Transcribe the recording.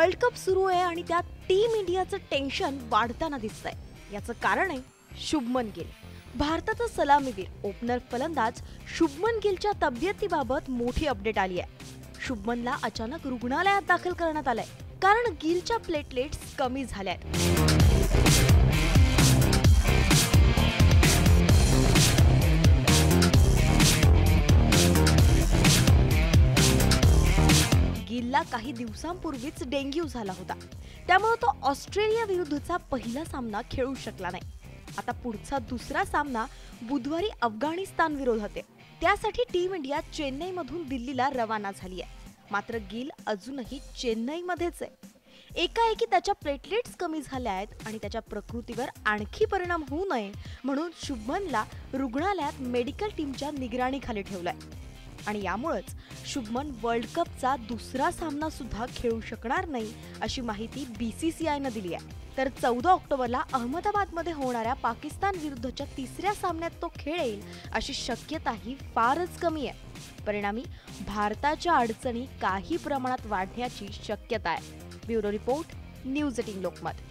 World cup सुरू आहे आणि त्यात टीम इंडियाचं टेन्शन वाढताना दिसतंय। याचं कारण आहे शुभमन गिल। भारताचा सलामीवीर ओपनर फलंदाज शुभमन गिलच्या तब्येतीबाबत मोठी अपडेट आली आहे। शुभमनला अचानक रुग्णालयात दाखल करण्यात आलंय कारण गिलच्या प्लेटलेट्स कमी झाल्यात। गिलला काही दिवसांपूर्वीच डेंग्यू झाला होता, त्यामुळे तो ऑस्ट्रेलिया विरुद्धचा पहिला सामना खेळू शकला नाही। आता पुढचा दुसरा सामना बुधवारी अफगाणिस्तान विरोधात आहे। त्यासाठी टीम इंडिया चेन्नईमधून दिल्लीला रवाना झाली आहे। मात्र गिल अजूनही चेन्नईमध्येच आहे। एकाएकी त्याच्या प्लेटलेट्स कमी झाल्या आहेत आणि त्याच्या प्रकृतीवर आणखी परिणाम होऊ नये म्हणून शुभमनला रुग्णालयात मेडिकल टीमच्या निगराणीखाली ठेवलंय आणि यामुळेच शुभमन वर्ल्ड कपचा दुसरा सामना सुद्धा खेळू शकणार नाही अशी माहिती बीसीसीआयने दिली आहे। तर 14 ऑक्टोबरला अहमदाबादमध्ये होणाऱ्या पाकिस्तान विरुद्धच्या तिसऱ्या सामन्यात तो खेळेल अशी शक्यताही फारच कमी आहे। परिणामी भारताच्या अडचणी काही प्रमाणात वाढण्याची शक्यता आहे। Bureau report, news 18 Lokmat.